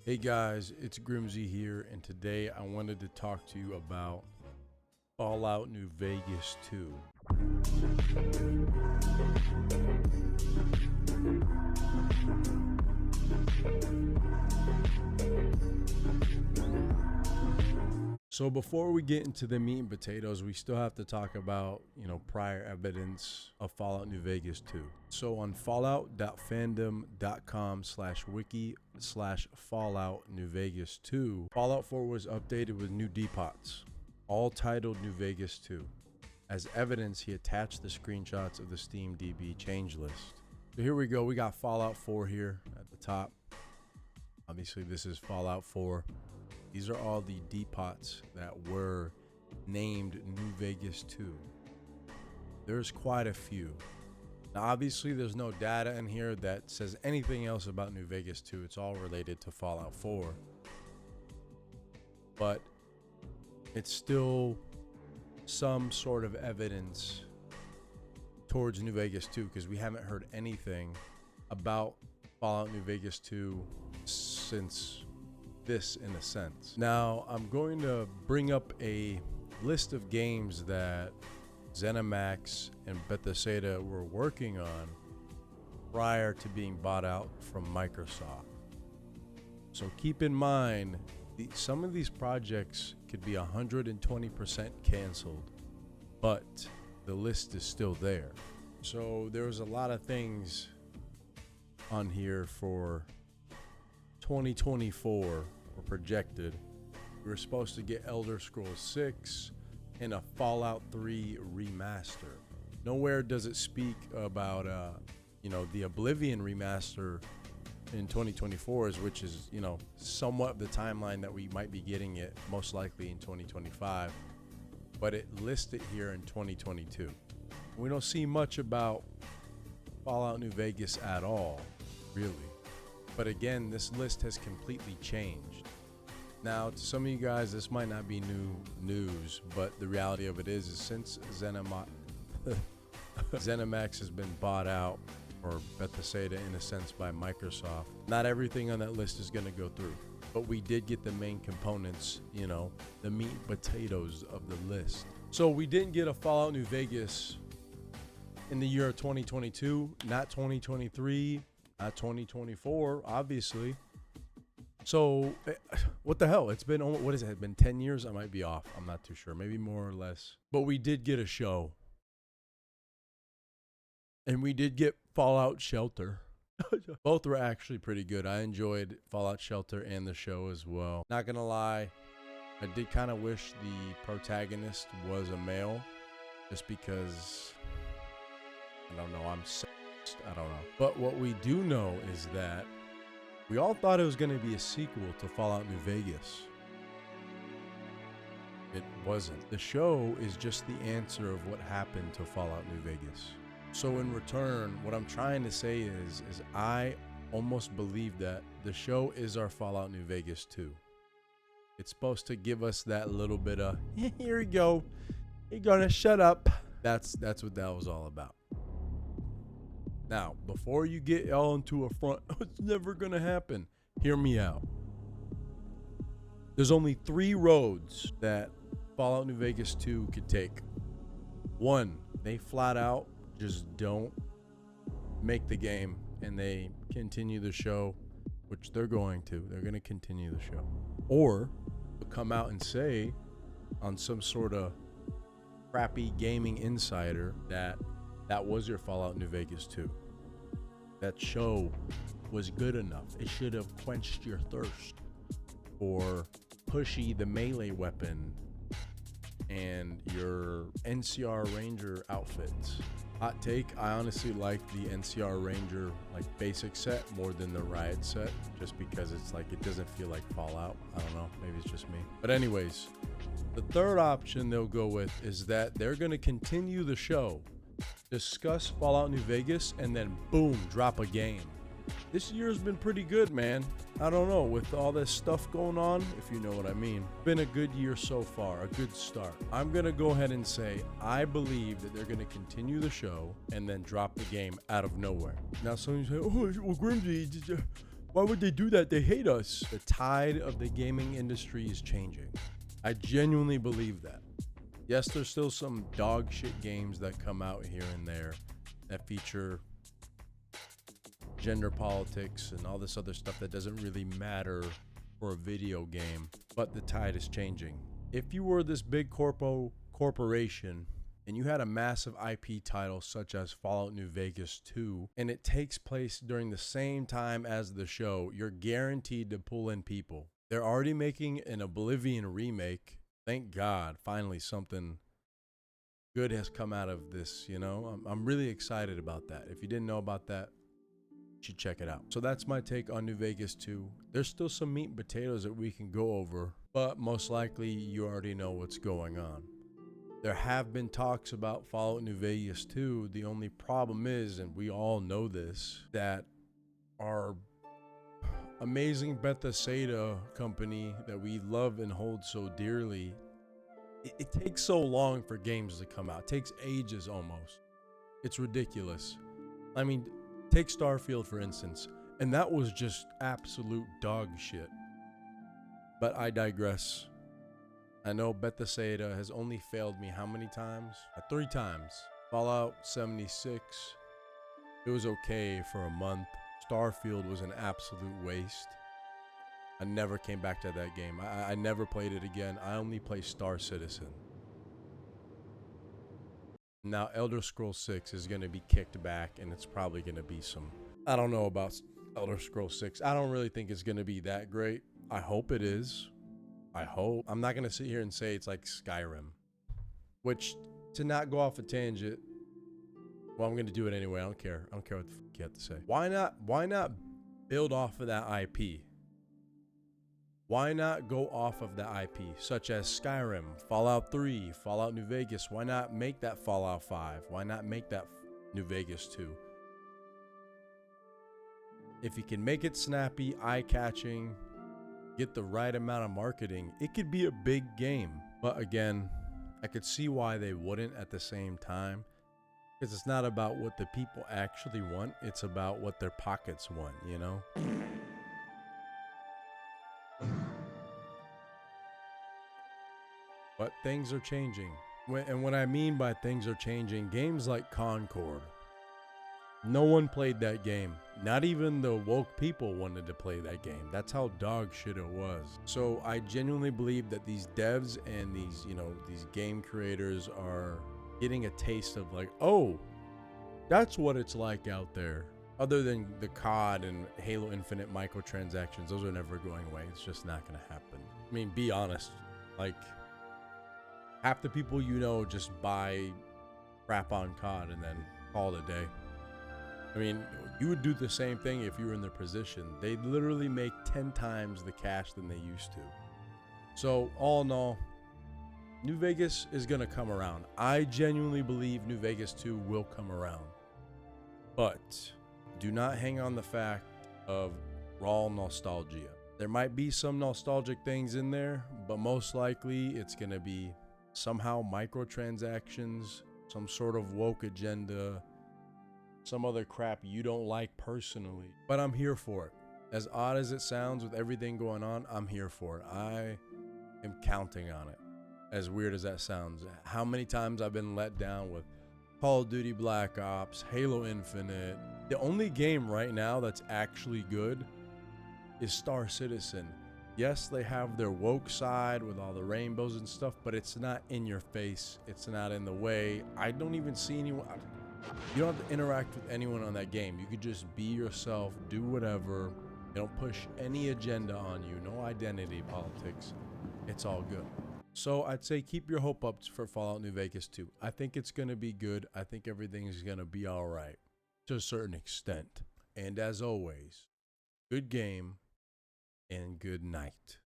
Hey guys, it's Grimsy here, and today I wanted to talk to you about Fallout New Vegas 2. So before we get into the meat and potatoes, we still have to talk about, prior evidence of Fallout New Vegas 2. So on fallout.fandom.com/wiki/Fallout New Vegas 2, Fallout 4 was updated with new depots, all titled New Vegas 2. As evidence, he attached the screenshots of the Steam DB change list. So here we go. We got Fallout 4 here at the top. Obviously, this is Fallout 4. These are all the depots that were named New Vegas 2. There's quite a few. Now, obviously, there's no data in here that says anything else about New Vegas 2. It's all related to Fallout 4. But it's still some sort of evidence towards New Vegas 2 because we haven't heard anything about Fallout New Vegas 2 since this, in a sense. Now, I'm going to bring up a list of games that ZeniMax and Bethesda were working on prior to being bought out from Microsoft. So keep in mind, some of these projects could be 120% canceled, but the list is still there. So there's a lot of things on here for 2024 were projected. We were supposed to get Elder Scrolls 6 and a Fallout 3 remaster. Nowhere does it speak about the Oblivion remaster in 2024, which is somewhat the timeline that we might be getting it, most likely in 2025, but it listed here in 2022. We don't see much about Fallout New Vegas at all, really. But again, this list has completely changed. Now, to some of you guys, this might not be new news, but the reality of it is since ZeniMax has been bought out, or Bethesda in a sense, by Microsoft, not everything on that list is going to go through. But we did get the main components, the meat and potatoes of the list. So we didn't get a Fallout New Vegas in the year of 2022, not 2023, not 2024, obviously. So what the hell? It's been, what is it? It's been 10 years? I might be off. I'm not too sure. Maybe more or less. But we did get a show. And we did get Fallout Shelter. Both were actually pretty good. I enjoyed Fallout Shelter and the show as well. Not gonna lie, I did kind of wish the protagonist was a male, just because, I don't know, I'm sexist, I don't know. But what we do know is that we all thought it was going to be a sequel to Fallout New Vegas. It wasn't. The show is just the answer of what happened to Fallout New Vegas. So in return, what I'm trying to say is I almost believe that the show is our Fallout New Vegas 2. It's supposed to give us that little bit of, here we go, you're gonna shut up. That's what that was all about. Now, before you get all into a front, it's never gonna happen, hear me out. There's only 3 roads that Fallout New Vegas 2 could take. 1, they flat out just don't make the game and they continue the show, which they're going to. They're going to continue the show. Or they'll come out and say on some sort of crappy gaming insider that was your Fallout New Vegas 2. That show was good enough. It should have quenched your thirst for Pushy the melee weapon and your NCR Ranger outfits. Hot take, I honestly like the NCR Ranger basic set more than the Riot set, just because it's it doesn't feel like Fallout. I don't know, maybe it's just me. But anyways, the third option they'll go with is that they're going to continue the show, discuss Fallout New Vegas, and then boom, drop a game. This year's been pretty good, man. I don't know, with all this stuff going on, if you know what I mean. Been a good year so far, a good start. I'm gonna go ahead and say I believe that they're gonna continue the show and then drop the game out of nowhere. Now some of you say, oh, well, Grimsy, Why would they do that? They hate us. The tide of the gaming industry is changing. I genuinely believe that. Yes, there's still some dog shit games that come out here and there that feature gender politics and all this other stuff that doesn't really matter for a video game, but the tide is changing. If you were this big corporation and you had a massive IP title such as Fallout New Vegas 2, and it takes place during the same time as the show, you're guaranteed to pull in people. They're already making an Oblivion remake. Thank God, finally something good has come out of this, you know? I'm really excited about that. If you didn't know about that, you should check it out. So that's my take on New Vegas 2. There's still some meat and potatoes that we can go over, but most likely you already know what's going on. There have been talks about Fallout New Vegas 2. The only problem is, and we all know this, that our amazing Bethesda company that we love and hold so dearly, it takes so long for games to come out. It takes ages almost. It's ridiculous. I mean, take Starfield for instance, and that was just absolute dog shit. But I digress. I know Bethesda has only failed me how many times? 3 times. Fallout 76, it was okay for a month. Starfield was an absolute waste. I never came back to that game. I never played it again. I only play Star Citizen. Now Elder Scrolls 6 is going to be kicked back, and it's probably going to be some... I don't know about Elder Scrolls 6. I don't really think it's going to be that great. I hope it is. I hope. I'm not going to sit here and say it's like Skyrim. Which, to not go off a tangent, well, I'm going to do it anyway. I don't care. I don't care what the fuck you have to say. Why not build off of that IP? Why not go off of the IP, such as Skyrim, Fallout 3, Fallout New Vegas? Why not make that Fallout 5? Why not make that New Vegas 2? If you can make it snappy, eye-catching, get the right amount of marketing, it could be a big game. But again, I could see why they wouldn't at the same time. Because it's not about what the people actually want, it's about what their pockets want, you know? But things are changing. And what I mean by things are changing, games like Concord, no one played that game. Not even the woke people wanted to play that game. That's how dog shit it was. So I genuinely believe that these devs and these, you know, these game creators are getting a taste of like, oh, that's what it's like out there. Other than the COD and Halo Infinite microtransactions, those are never going away. It's just not going to happen. I mean, be honest. Like, half the people you know just buy crap on COD and then call it a day. I mean, you would do the same thing if you were in their position. They literally make 10 times the cash than they used to. So, all in all, New Vegas is going to come around. I genuinely believe New Vegas 2 will come around. But do not hang on the fact of raw nostalgia. There might be some nostalgic things in there, but most likely it's going to be somehow microtransactions, some sort of woke agenda, some other crap you don't like personally. But I'm here for it. As odd as it sounds with everything going on, I'm here for it. I am counting on it. As weird as that sounds. How many times I've been let down with Call of Duty Black Ops, Halo Infinite. The only game right now that's actually good is Star Citizen. Yes, they have their woke side with all the rainbows and stuff, but it's not in your face. It's not in the way. I don't even see anyone. You don't have to interact with anyone on that game. You could just be yourself, do whatever. They don't push any agenda on you. No identity politics. It's all good. So I'd say keep your hope up for Fallout New Vegas 2. I think it's going to be good. I think everything is going to be all right to a certain extent. And as always, good game and good night.